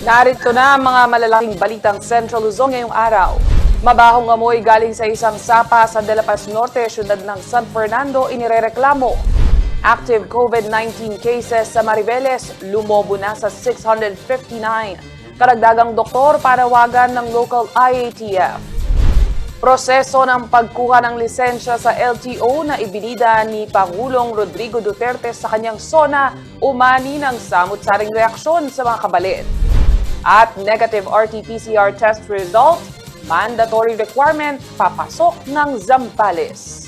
Narito na ang mga malalaking balitang Central Luzon ngayong araw. Mabahong amoy galing sa isang sapa sa De La Paz Norte, syudad ng San Fernando, inirereklamo. Active COVID-19 cases sa Mariveles, lumobo na sa 659. Karagdagang doktor panawagan ng local IATF. Proseso ng pagkuha ng lisensya sa LTO na ibinida ni Pangulong Rodrigo Duterte sa kanyang SONA, umani ng samut-saring reaksyon sa mga kabalit. At negative RT-PCR test result, mandatory requirement, papasok ng Zambales.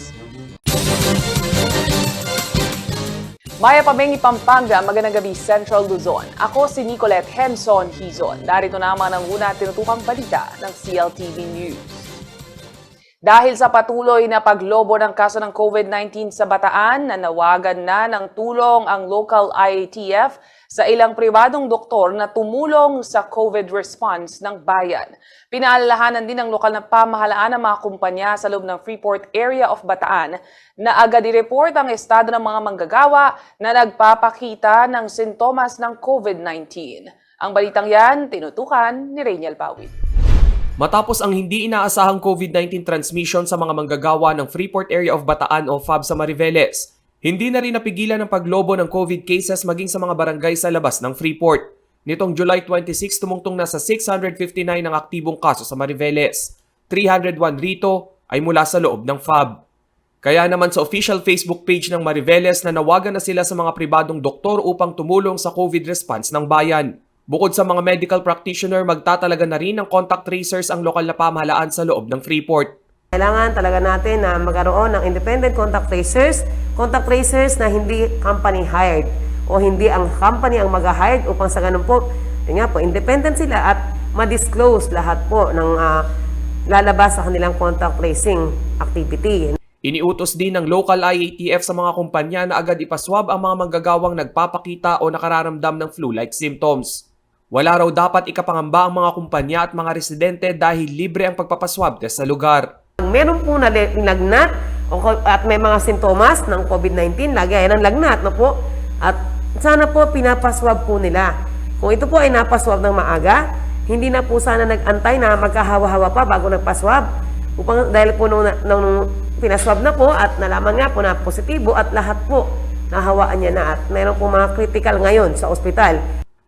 Maya Pamengi, Pampanga, magandang gabi Central Luzon. Ako si Nicolette Henson Hizon. Narito na ang mga nanguna tinutukang balita ng CLTV News. Dahil sa patuloy na paglobo ng kaso ng COVID-19 sa Bataan, nanawagan na ng tulong ang local IATF sa ilang pribadong doktor na tumulong sa COVID response ng bayan. Pinaalalahanan din ng lokal na pamahalaan ng mga kumpanya sa loob ng Freeport area of Bataan na agad i-report ang estado ng mga manggagawa na nagpapakita ng sintomas ng COVID-19. Ang balitang yan, tinutukan ni Rainiel Pawid. Matapos ang hindi inaasahang COVID-19 transmission sa mga manggagawa ng Freeport area of Bataan o FAB sa Mariveles, hindi na rin napigilan ang paglobo ng COVID cases maging sa mga barangay sa labas ng Freeport. Nitong July 26, tumungtong na sa 659 ang aktibong kaso sa Mariveles. 301 rito ay mula sa loob ng FAB. Kaya naman sa official Facebook page ng Mariveles na nawagan na sila sa mga pribadong doktor upang tumulong sa COVID response ng bayan. Bukod sa mga medical practitioner, magtatalaga na rin ng contact tracers ang lokal na pamahalaan sa loob ng Freeport. Kailangan talaga natin na magkaroon ng independent contact tracers na hindi company hired o hindi ang company ang mag-hired upang sa ganun po, independent sila at ma-disclose lahat po ng lalabas sa kanilang contact tracing activity. Iniutos din ng local IATF sa mga kumpanya na agad ipaswab ang mga manggagawang nagpapakita o nakararamdam ng flu-like symptoms. Wala raw dapat ikapangamba ang mga kumpanya at mga residente dahil libre ang pagpapaswab test sa lugar. Meron po na lagnat at may mga sintomas ng COVID-19, lagay ng lagnat na po. At sana po pinapaswab po nila. Kung ito po ay napaswab ng maaga, hindi na po sana nag-antay na magkahawa-hawa pa bago nagpaswab. Dahil po nung pinaswab na po at nalaman nga po na positibo at lahat po nahawaan niya na at meron po mga critical ngayon sa ospital.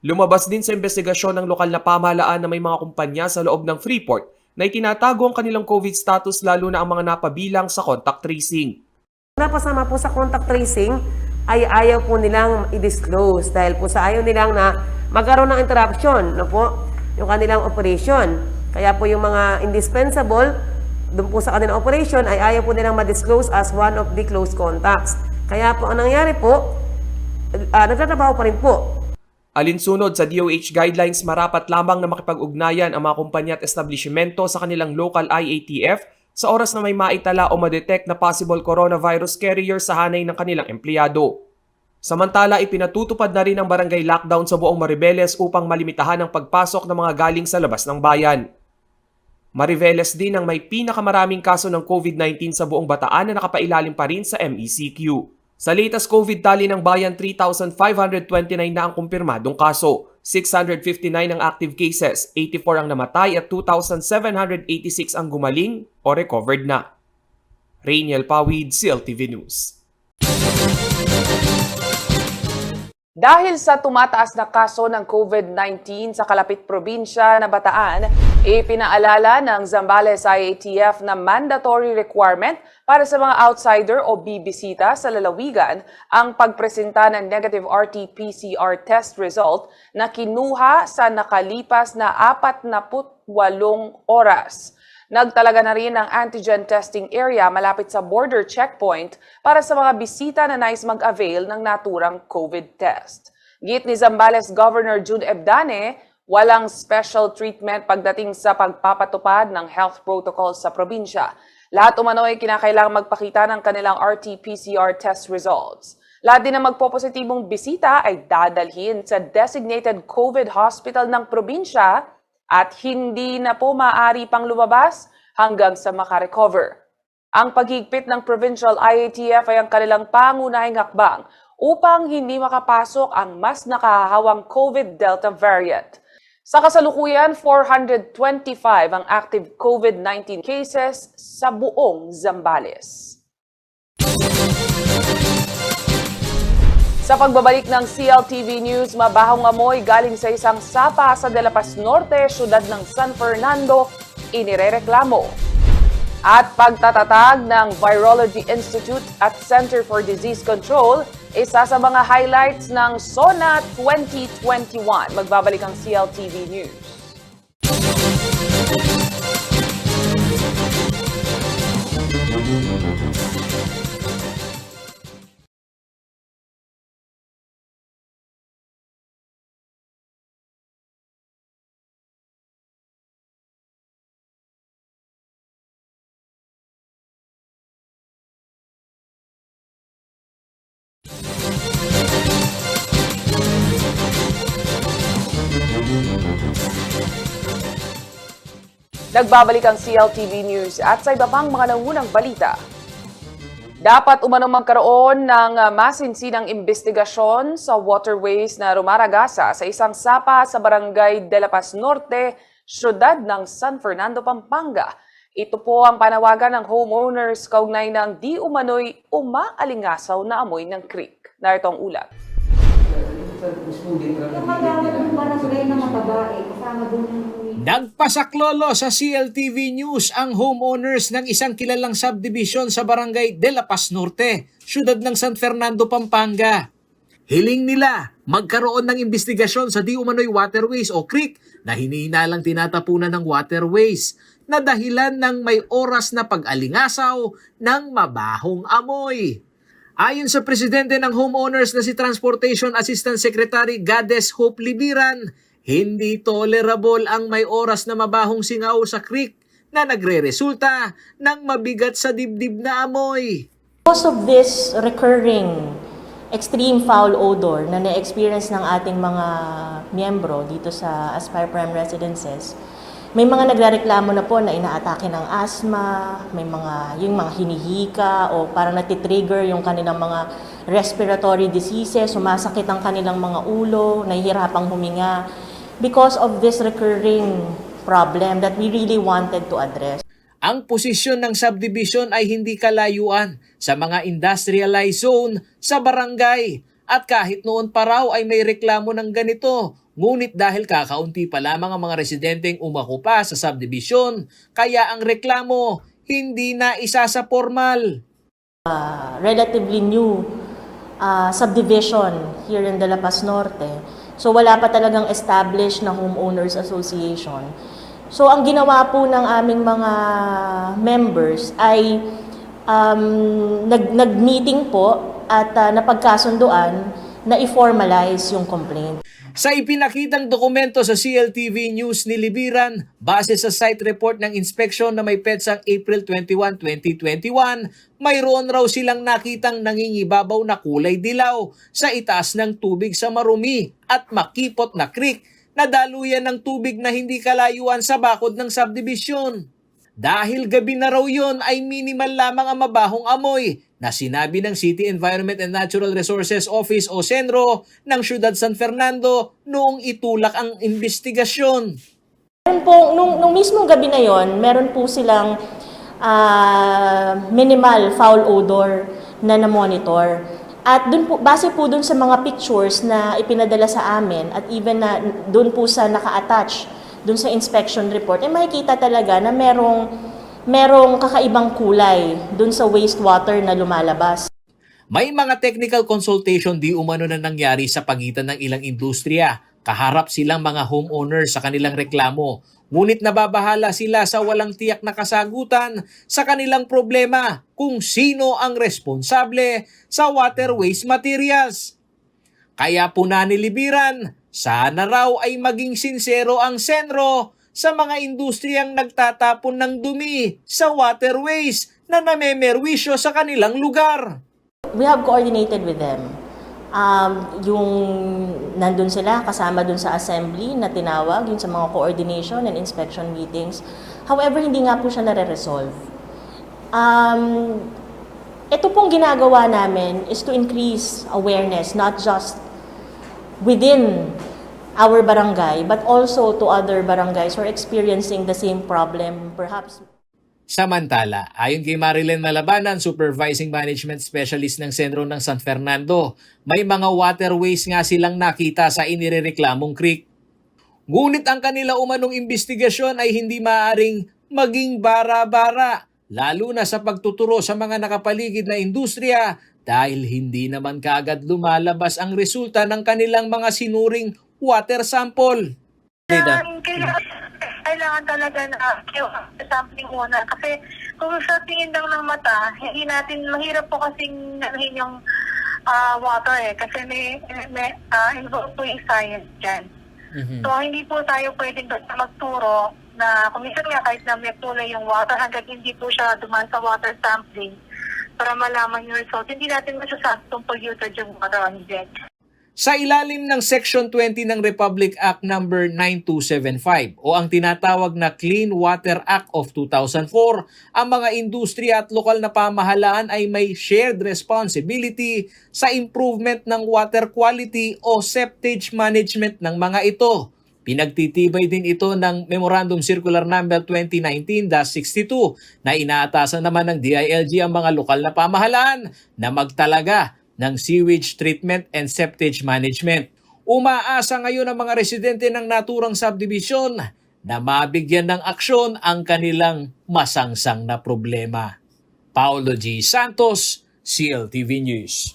Lumabas din sa investigasyon ng lokal na pamahalaan na may mga kumpanya sa loob ng Freeport na itinatago ang kanilang COVID status lalo na ang mga napabilang sa contact tracing. Napasama po sa contact tracing ay ayaw po nilang i-disclose dahil po sa ayaw nilang na magkaroon ng interruption yung kanilang operation. Kaya po yung mga indispensable doon po sa kanilang operation ay ayaw po nilang ma-disclose as one of the close contacts. Kaya po ang nangyari po, nagtatrabaho pa rin po. Alinsunod sa DOH guidelines, marapat lamang na makipag-ugnayan ang mga kumpanya at establishmento sa kanilang local IATF sa oras na may maitala o ma-detect na possible coronavirus carrier sa hanay ng kanilang empleyado. Samantala, ipinatutupad na rin ang barangay lockdown sa buong Mariveles upang malimitahan ang pagpasok ng mga galing sa labas ng bayan. Mariveles din ang may pinakamaraming kaso ng COVID-19 sa buong Bataan na nakapailalim pa rin sa MECQ. Sa latest COVID tally ng bayan, 3,529 na ang kumpirmadong kaso, 659 ang active cases, 84 ang namatay at 2,786 ang gumaling o recovered na. Rainiel Pawid, CLTV News. Dahil sa tumataas na kaso ng COVID-19 sa kalapit probinsya na Bataan, ipinaalala ng Zambales IATF na mandatory requirement para sa mga outsider o bibisita sa lalawigan ang pagpresenta ng negative RT-PCR test result na kinuha sa nakalipas na 48 oras. Nagtalaga na rin ng antigen testing area malapit sa border checkpoint para sa mga bisita na nais mag-avail ng naturang COVID test. Git ni Zambales Governor Jude Ebdane, walang special treatment pagdating sa pagpapatupad ng health protocols sa probinsya. Lahat umano ay kinakailangang magpakita ng kanilang RT-PCR test results. Lahat din na magpopositibong bisita ay dadalhin sa designated COVID hospital ng probinsya at hindi na po maaari pang lumabas hanggang sa makarecover. Ang paghigpit ng Provincial IATF ay ang kanilang pangunahing hakbang upang hindi makapasok ang mas nakahahawang COVID Delta variant. Sa kasalukuyan, 425 ang active COVID-19 cases sa buong Zambales. Sa pagbabalik ng CLTV News, mabahong amoy galing sa isang sapa sa De La Paz Norte, syudad ng San Fernando, inirereklamo. At pagtatatag ng Virology Institute at Center for Disease Control, isa sa mga highlights ng SONA 2021. Magbabalik ang CLTV News. Nagbabalik ang CLTV News at sa iba pang mga nangunang balita. Dapat umanong magkaroon ng masinsinang investigasyon sa waterways na rumaragasa sa isang sapa sa barangay De La Paz Norte, syudad ng San Fernando, Pampanga. Ito po ang panawagan ng homeowners kaugnay ng di umano'y umaalingasaw na amoy ng creek. Narito ang ulat. Yung magagawa ng barangay na matabae, kasama doon yung... Nagpasaklolo sa CLTV News ang homeowners ng isang kilalang subdivision sa barangay De La Paz Norte, syudad ng San Fernando, Pampanga. Hiling nila magkaroon ng investigasyon sa di umano'y waterways o creek na hinihinalang tinatapunan ng waterways na dahilan ng may oras na pag-alingasaw ng mabahong amoy. Ayon sa presidente ng homeowners na si Transportation Assistant Secretary Gades Hope Libiran, hindi tolerable ang may oras na mabahong singaw sa creek na nagre-resulta ng mabigat sa dibdib na amoy. Because of this recurring extreme foul odor na na-experience ng ating mga miyembro dito sa Aspire Prime Residences, may mga nagrereklamo na po na inaatake ng asthma, may yung mga hinihika o parang natitrigger yung kanilang mga respiratory diseases, sumasakit ang kanilang mga ulo, nahihirapang huminga because of this recurring problem that we really wanted to address. Ang posisyon ng subdivision ay hindi kalayuan sa mga industrialized zone sa barangay at kahit noon pa raw ay may reklamo ng ganito. Ngunit dahil kakaunti pa lamang ang mga residenteng umakupa sa subdivision, kaya ang reklamo hindi na isa sa formal. Relatively new subdivision here in De La Paz Norte. So wala pa talagang established na homeowners association. So ang ginawa po ng aming mga members ay nag-meeting po at napagkasunduan na i-formalize yung complaint. Sa ipinakitang dokumento sa CLTV News ni Libiran, base sa site report ng inspeksyon na may petsang April 21, 2021, mayroon raw silang nakitang nangingibabaw na kulay dilaw sa itaas ng tubig sa marumi at makipot na creek na daluyan ng tubig na hindi kalayuan sa bakod ng subdivision. Dahil gabi na raw yon ay minimal lamang ang mabahong amoy na sinabi ng City Environment and Natural Resources Office o CENRO ng Siyudad San Fernando noong itulak ang investigasyon. Meron po, nung mismong gabi na yon, meron po silang minimal foul odor na na-monitor. At dun po, base po dun sa mga pictures na ipinadala sa amin at even na dun po sa naka-attach dun sa inspection report, makikita talaga na merong kakaibang kulay dun sa wastewater na lumalabas. May mga technical consultation di umano na nangyari sa pagitan ng ilang industriya. Kaharap silang mga homeowners sa kanilang reklamo. Ngunit nababahala sila sa walang tiyak na kasagutan sa kanilang problema kung sino ang responsable sa water waste materials. Kaya po nanilibiran, sana raw ay maging sinsero ang CENRO sa mga industriyang nagtatapon ng dumi sa waterways na namemerwisyo sa kanilang lugar. We have coordinated with them. Yung nandun sila kasama dun sa assembly na tinawag, yung sa mga coordination and inspection meetings. However, hindi nga po siya nare-resolve. Ito pong ginagawa namin is to increase awareness, not just within our barangay, but also to other barangays who are experiencing the same problem, perhaps. Samantala, ayon kay Marilyn Malabanan, Supervising Management Specialist ng Sentro ng San Fernando, may mga waterways nga silang nakita sa inirereklamong creek. Ngunit ang kanila umanong investigasyon ay hindi maaaring maging bara-bara, lalo na sa pagtuturo sa mga nakapaligid na industriya dahil hindi naman kaagad lumalabas ang resulta ng kanilang mga sinuring water sample. Kailangan talaga na sampling muna kasi kung sa tingin lang ng mata, hindi natin, mahirap po kasing nahin yung water kasi may involved po yung science dyan. So hindi po tayo pwedeng basta magturo na kung minsan nga kahit na may kulay yung water hanggang hindi po siya duman sa water sampling para malaman yung result. Hindi natin masasabi kung polluted yung water on deck. Sa ilalim ng Section 20 ng Republic Act No. 9275 o ang tinatawag na Clean Water Act of 2004, ang mga industriya at lokal na pamahalaan ay may shared responsibility sa improvement ng water quality o septage management ng mga ito. Pinagtitibay din ito ng Memorandum Circular No. 2019-62 na inaatasan naman ng DILG ang mga lokal na pamahalaan na magtalaga ng sewage treatment and septage management. Umaasa ngayon ang mga residente ng naturang subdivision na mabigyan ng aksyon ang kanilang masangsang na problema. Paolo G. Santos, CLTV News.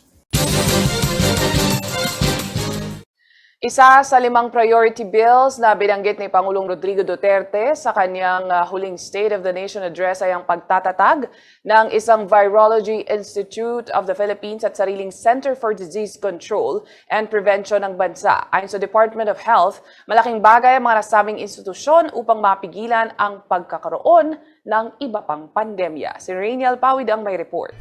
Isa sa 5 priority bills na binanggit ni Pangulong Rodrigo Duterte sa kanyang huling State of the Nation address ay ang pagtatatag ng isang Virology Institute of the Philippines at sariling Center for Disease Control and Prevention ng bansa. Ayon sa Department of Health, malaking bagay ang mga nasabing institusyon upang mapigilan ang pagkakaroon ng iba pang pandemya. Si Rainiel Pawid ang may report.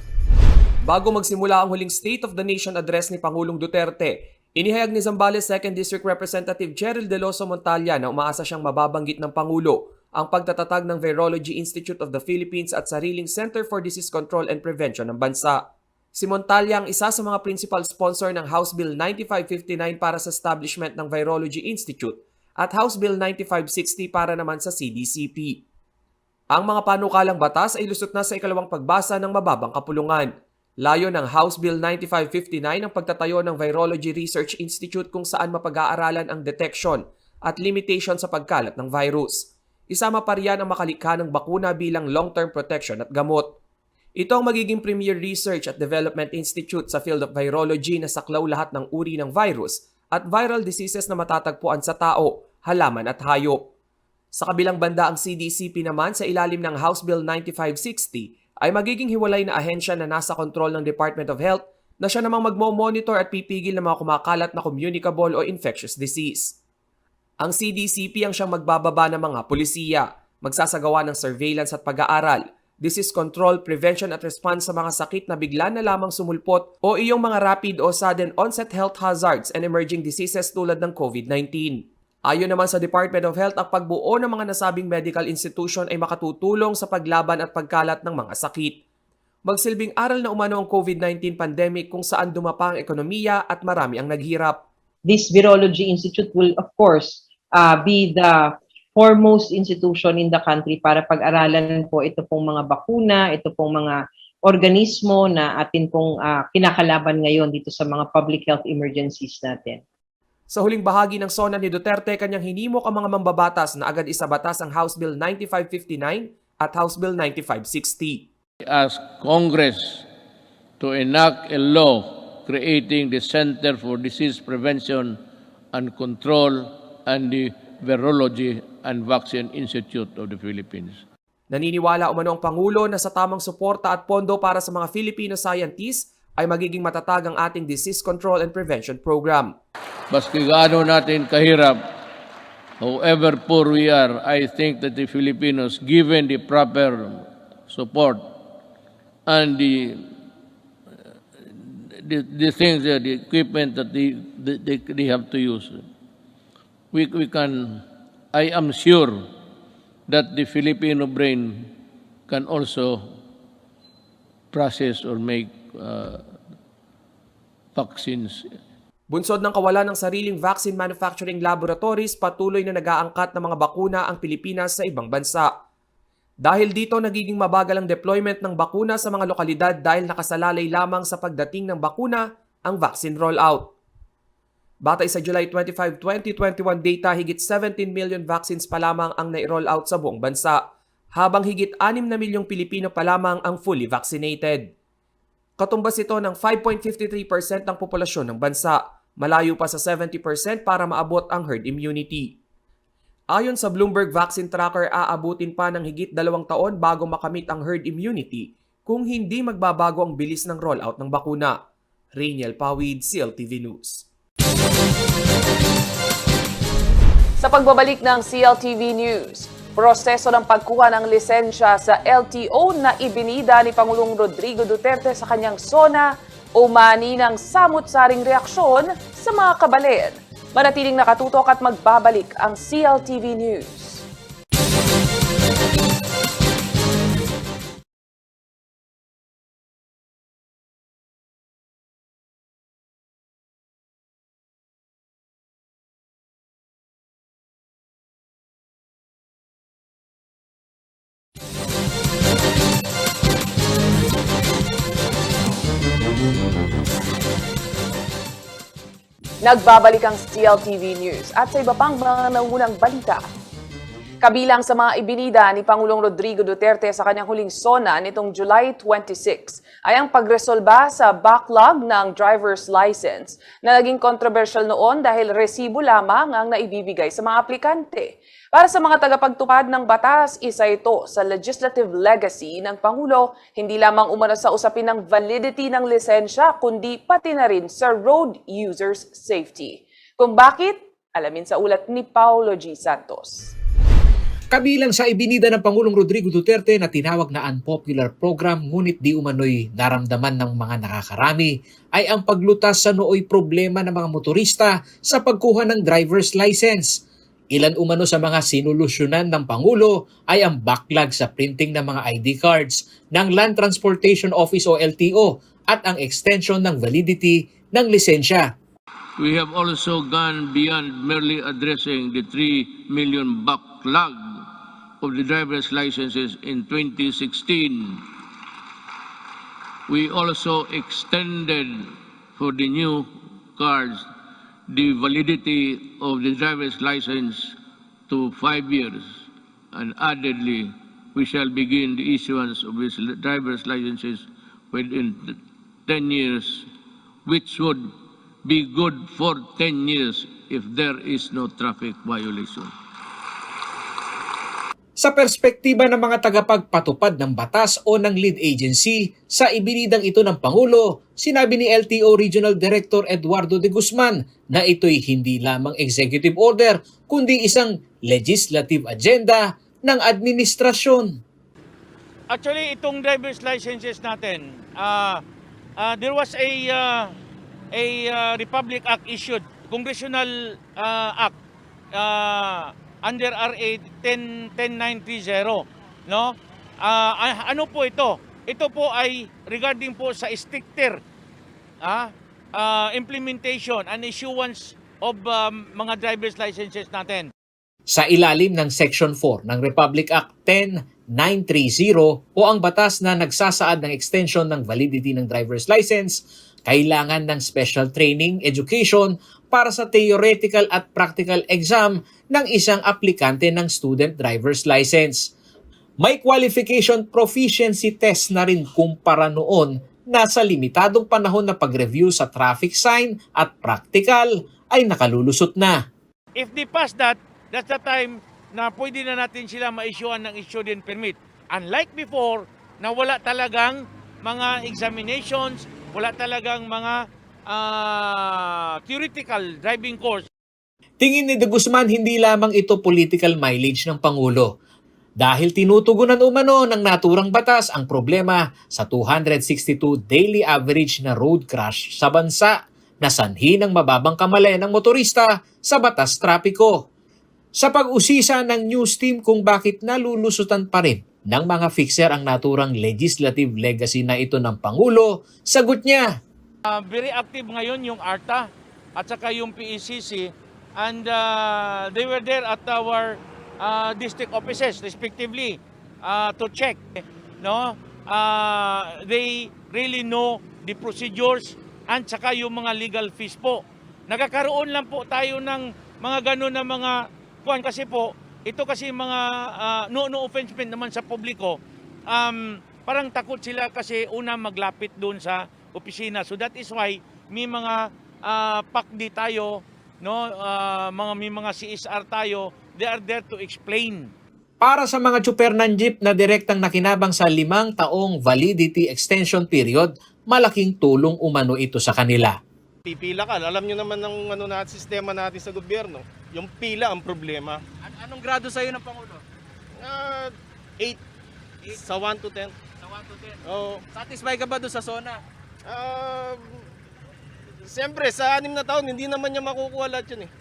Bago magsimula ang huling State of the Nation address ni Pangulong Duterte, inihayag ni Zambales 2nd District Representative Cheryl Deloso Montalya na umaasa siyang mababanggit ng Pangulo ang pagtatatag ng Virology Institute of the Philippines at sariling Center for Disease Control and Prevention ng bansa. Si Montalya ang isa sa mga principal sponsor ng House Bill 9559 para sa establishment ng Virology Institute at House Bill 9560 para naman sa CDCP. Ang mga panukalang batas ay lusot na sa ikalawang pagbasa ng mababang kapulungan. Layo ng House Bill 9559 ang pagtatayo ng Virology Research Institute kung saan mapag-aaralan ang detection at limitation sa pagkalat ng virus. Isama pa riyan ang makalikha ng bakuna bilang long-term protection at gamot. Ito ang magiging premier research at development institute sa field of virology na saklaw lahat ng uri ng virus at viral diseases na matatagpuan sa tao, halaman at hayop. Sa kabilang banda ang CDCP naman sa ilalim ng House Bill 9560 ay magiging hiwalay na ahensya na nasa kontrol ng Department of Health na siya namang magmo-monitor at pipigil ng mga kumakalat na communicable o infectious disease. Ang CDCP ang siyang magbababa ng mga pulisiya, magsasagawa ng surveillance at pag-aaral, disease control, prevention at response sa mga sakit na bigla na lamang sumulpot o iyong mga rapid o sudden onset health hazards and emerging diseases tulad ng COVID-19. Ayon naman sa Department of Health, ang pagbuo ng mga nasabing medical institution ay makatutulong sa paglaban at pagkalat ng mga sakit. Magsilbing aral na umano ang COVID-19 pandemic kung saan dumapa ang ekonomiya at marami ang naghirap. This Virology Institute will, of course, be the foremost institution in the country para pag-aralan po ito pong mga bakuna, ito pong mga organismo na atin pong kinakalaban ngayon dito sa mga public health emergencies natin. Sa huling bahagi ng SONA ni Duterte, kanyang hinimok ang mga mambabatas na agad isabatas ang House Bill 9559 at House Bill 9560. Ask Congress to enact a law creating the Center for Disease Prevention and Control and the Virology and Vaccine Institute of the Philippines. Naniniwala umano ang Pangulo na sa tamang suporta at pondo para sa mga Filipino scientists ay magiging matatag ang ating disease control and prevention program. Baski gaano natin kahirap, however poor we are, I think that the Filipinos, given the proper support and the things, the equipment that they have to use, we can, I am sure that the Filipino brain can also process or make vaccines. Bunsod ng kawalan ng sariling vaccine manufacturing laboratories, patuloy na nag-aangkat ng mga bakuna ang Pilipinas sa ibang bansa. Dahil dito, nagiging mabagal ang deployment ng bakuna sa mga lokalidad dahil nakasalalay lamang sa pagdating ng bakuna ang vaccine rollout. Batay sa July 25, 2021 data, higit 17 million vaccines pa lamang ang nai-roll out sa buong bansa, habang higit 6 na milyong Pilipino pa lamang ang fully vaccinated. Katumbas ito ng 5.53% ng populasyon ng bansa, malayo pa sa 70% para maabot ang herd immunity. Ayon sa Bloomberg Vaccine Tracker, aabutin pa ng higit 2 taon bago makamit ang herd immunity kung hindi magbabago ang bilis ng rollout ng bakuna. Rainiel Pawid, CLTV News. Sa pagbabalik ng CLTV News, proseso ng pagkuha ng lisensya sa LTO na ibinida ni Pangulong Rodrigo Duterte sa kanyang SONA umani ng samut-saring reaksyon sa mga kabalen. Manatiling nakatutok at magbabalik ang CLTV News. Nagbabalik ang CLTV News at sa iba pang mga nangunang balita. Kabilang sa mga ibinida ni Pangulong Rodrigo Duterte sa kanyang huling SONA nitong July 26 ay ang pagresolba sa backlog ng driver's license na naging controversial noon dahil resibo lamang ang naibibigay sa mga aplikante. Para sa mga tagapagtupad ng batas, isa ito sa legislative legacy ng Pangulo, hindi lamang umano sa usapin ng validity ng lisensya, kundi pati na rin sa road users' safety. Kung bakit, alamin sa ulat ni Paulo G. Santos. Kabilang sa ibinida ng Pangulong Rodrigo Duterte na tinawag na unpopular program ngunit di umano'y naramdaman ng mga nakakarami ay ang paglutas sa nooy problema ng mga motorista sa pagkuha ng driver's license. Ilan umano sa mga sinulusyonan ng Pangulo ay ang backlog sa printing ng mga ID cards ng Land Transportation Office o LTO at ang extension ng validity ng lisensya. We have also gone beyond merely addressing the 3 million backlog of the driver's licenses in 2016. We also extended for the new cards the validity of the driver's license to 5 years, and addedly, we shall begin the issuance of these driver's licenses within 10 years, which would be good for 10 years if there is no traffic violation. Sa perspektiba ng mga tagapagpatupad ng batas o ng lead agency, sa ibinidang ito ng Pangulo, sinabi ni LTO Regional Director Eduardo de Guzman na ito'y hindi lamang executive order kundi isang legislative agenda ng administrasyon. Actually, itong driver's licenses natin, there was a Republic Act issued, Congressional Act, under RA 10930, no? Ano po ito? Ito po ay regarding po sa stricter implementation and issuance of mga driver's licenses natin. Sa ilalim ng Section 4 ng Republic Act 10930 o ang batas na nagsasaad ng extension ng validity ng driver's license, kailangan ng special training, education para sa theoretical at practical exam ng isang aplikante ng student driver's license. May qualification proficiency test na rin kumpara noon na sa limitadong panahon na pag-review sa traffic sign at practical ay nakalulusot na. If they pass that, that's the time na pwede na natin sila ma-issuean ng student permit. Unlike before, na wala talagang mga examinations, wala talagang mga theoretical driving course. Tingin ni De Guzman, hindi lamang ito political mileage ng Pangulo. Dahil tinutugunan umano ng naturang batas ang problema sa 262 daily average na road crash sa bansa na sanhi ng mababang kamalayan ng motorista sa batas trapiko. Sa pag-usisa ng news team kung bakit nalulusutan pa rin ng mga fixer ang naturang legislative legacy na ito ng Pangulo, sagot niya, Very active ngayon yung ARTA. at saka yung PECC, and they were there at our district offices respectively to check, no? They really know the procedures and saka yung mga legal fees po. Nagkakaroon lang po tayo ng mga gano'n na mga kuwan kasi po, ito kasi mga no offense naman sa publiko, parang takot sila kasi una maglapit doon sa opisina. So that is why may mga pakdi tayo, no, may mga CSR tayo, they are there to explain. Para sa mga tsuper ng jeep na direktang nakinabang sa 5 taong validity extension period, malaking tulong umano ito sa kanila. Pipila ka, alam nyo naman ng sistema natin sa gobyerno, yung pila ang problema. Anong grado sa'yo ng Pangulo? 8 sa 1 to 10. Sa 1 to 10? Oo. Satisfy ka ba doon sa zona? Siyempre, sa 6 na taon, hindi naman niya makukuha lahat yun eh.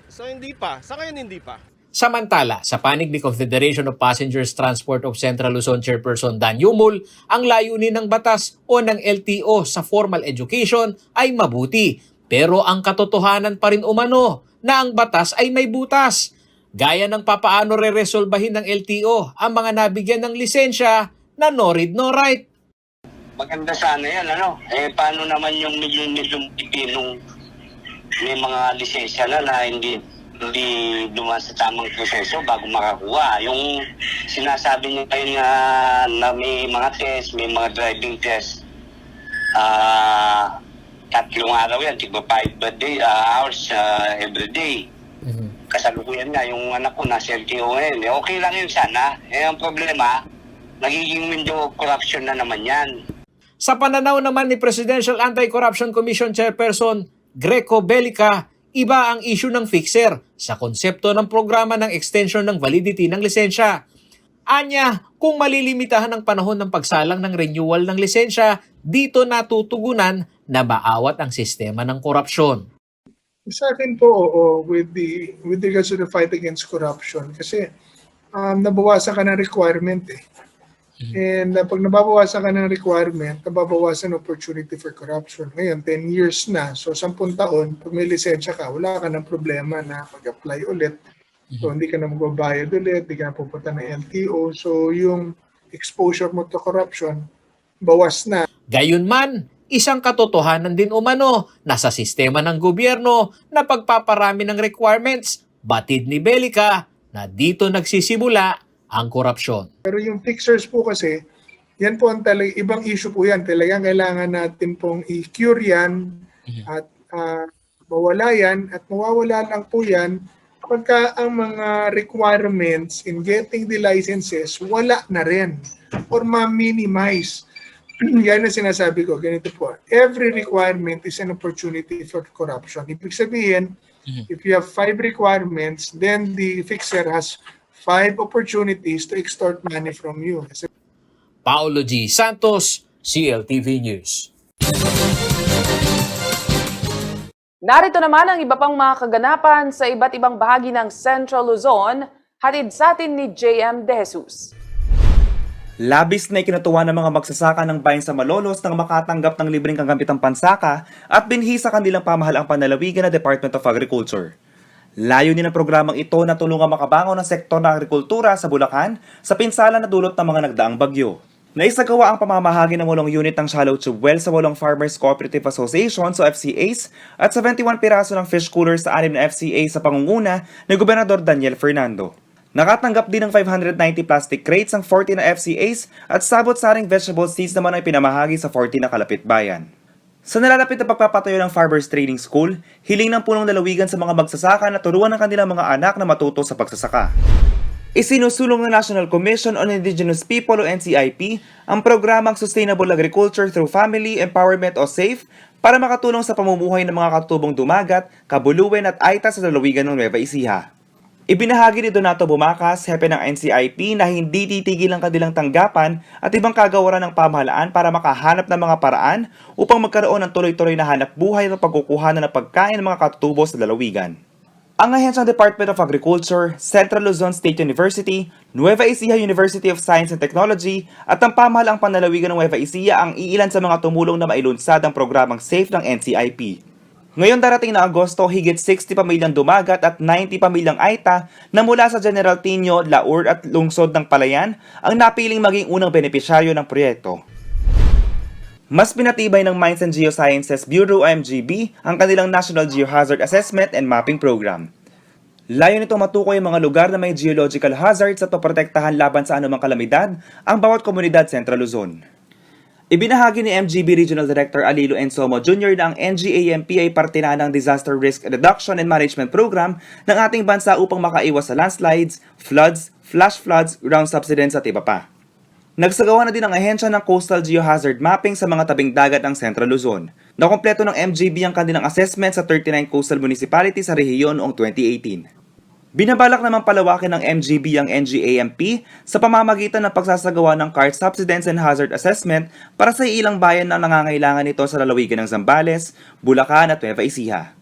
So hindi pa, sa ngayon hindi pa. Samantala, sa panig ni Confederation of Passengers Transport of Central Luzon Chairperson Dan Yumul, ang layunin ng batas o ng LTO sa formal education ay mabuti. Pero ang katotohanan pa rin umano na ang batas ay may butas. Gaya ng papaano re-resolbahin ng LTO ang mga nabigyan ng lisensya na no read no write. Maganda sana yan, ano? Paano naman yung milyong Pilipinong may mga lisensya na hindi dumaan sa tamang proseso bago makakuha. Yung sinasabi niya kayo na may mga test, may mga driving test, 3 araw yan, tigba 5 hours every day. Kasalukuyan nga, yung anak ko nasa LTO ngayon. Okay lang yun sana. Ang problema, nagiging window of corruption na naman yan. Sa pananaw naman ni Presidential Anti-Corruption Commission Chairperson Greco Belica, iba ang issue ng fixer sa konsepto ng programa ng extension ng validity ng lisensya. Anya, kung malilimitahan ang panahon ng pagsalang ng renewal ng lisensya, dito natutugunan na maawat ang sistema ng korupsyon. Sa akin po, oo, with regards to the fight against corruption, kasi nabawasan ka ng requirement eh. And pag nababawasan ka ng requirement, nababawasan opportunity for corruption. Ngayon, 10 years na. So, 10 taon, pag may lisensya ka, wala ka ng problema na mag-apply ulit. So, hindi ka na magbabayad ulit, hindi ka na pupunta ng LTO. So, yung exposure mo to corruption, bawas na. Gayunman, isang katotohanan din umano na sa sistema ng gobyerno na pagpaparami ng requirements, batid ni Belica na dito nagsisimula ang korupsyon. Pero yung fixers po kasi, yan po ang ibang issue po yan. Talagang kailangan natin pong i-cure yan at mawala yan at mawawala lang po yan pagka ang mga requirements in getting the licenses wala na rin or ma-minimize. Yan ang sinasabi ko, ganito po. Every requirement is an opportunity for corruption. Ibig sabihin, if you have 5 requirements, then the fixer has 5 opportunities to extort money from you. Paolo G. Santos, CLTV News. Narito naman ang iba pang mga kaganapan sa iba't ibang bahagi ng Central Luzon, hatid sa atin ni JM De Jesus. Labis na ikinatuwa ng mga magsasaka ng bayan sa Malolos nang makatanggap ng libreng kagamitang pansaka at binhi sa kanilang pamahalaang panlalawigan na Department of Agriculture. Layunin ng programang ito na tulungang makabangon ng sektor ng agrikultura sa Bulacan sa pinsala na dulot ng mga nagdaang bagyo. Naisagawa ang pamamahagi ng 8 unit ng shallow tube well sa 8 Farmers Cooperative Association o FCAs at 71 piraso ng fish coolers sa 6 na FCA sa pangunguna ni Gobernador Daniel Fernando. Nakatanggap din ng 590 plastic crates ang 40 na FCAs at sabot-saring vegetable seeds naman ay pinamahagi sa 40 na kalapit bayan. Sa nalalapit na pagpapatayo ng Farmers Training School, hiling ng punong lalawigan sa mga magsasaka na turuan ng kanilang mga anak na matuto sa pagsasaka. Isinusulong ng National Commission on Indigenous People o NCIP ang programang Sustainable Agriculture through Family Empowerment o SAFE para makatulong sa pamumuhay ng mga katutubong dumagat, kabuluwen at aita sa lalawigan ng Nueva Ecija. Ibinahagi ni Donato Bumacas, hepe ng NCIP, na hindi titigil ang kanilang tanggapan at ibang kagawaran ng pamahalaan para makahanap ng mga paraan upang magkaroon ng tuloy-tuloy na hanap buhay at pagkukuhanan ng pagkain ng mga katutubo sa lalawigan. Ang ahensya ng Department of Agriculture, Central Luzon State University, Nueva Ecija University of Science and Technology at ang pamahalaang panlalawigan ng Nueva Ecija ang iilan sa mga tumulong na mailunsad ang programang SAFE ng NCIP. Ngayon darating na Agosto, higit 60 pamilyang dumagat at 90 pamilyang Aita na mula sa General Tino, Laur at lungsod ng Palayan ang napiling maging unang benepisyaryo ng proyekto. Mas pinatibay ng Mines and Geosciences Bureau MGB ang kanilang National Geohazard Assessment and Mapping Program. Layo nito matukoy ang mga lugar na may geological hazards at paprotektahan laban sa anumang kalamidad ang bawat komunidad Central Luzon. Ibinahagi ni MGB Regional Director Alilo Ensomo Jr. na ang NGAMP ay parte na ng Disaster Risk Reduction and Management Program ng ating bansa upang makaiwas sa landslides, floods, flash floods, ground subsidence at iba pa. Nagsagawa na din ang ahensya ng Coastal Geohazard Mapping sa mga tabing dagat ng Central Luzon. Nakompleto ng MGB ang kanilang assessment sa 39 coastal municipalities sa rehiyon noong 2018. Binabalak namang palawakin ng MGB ang NGAMP sa pamamagitan ng pagsasagawa ng CART Subsidence and Hazard Assessment para sa ilang bayan na nangangailangan nito sa lalawigan ng Zambales, Bulacan at Nueva Ecija.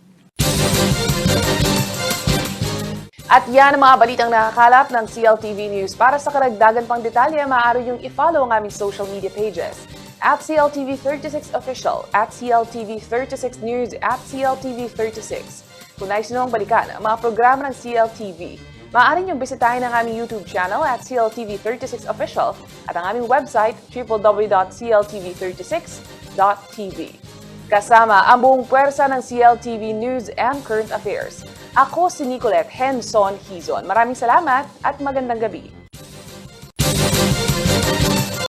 At yan ang mga balitang nakakalap ng CLTV News. Para sa karagdagan pang detalye, maaari yung i-follow ang aming social media pages. At CLTV36 Official, at CLTV36 News, at CLTV36. Kung nais nyo ang balikan ang mga programa ng CLTV, maaari nyo bisitahin ang aming YouTube channel at CLTV36 Official at ang aming website www.cltv36.tv. Kasama ang buong puwersa ng CLTV News and Current Affairs. Ako si Nicolette Henson Hizon. Maraming salamat at magandang gabi.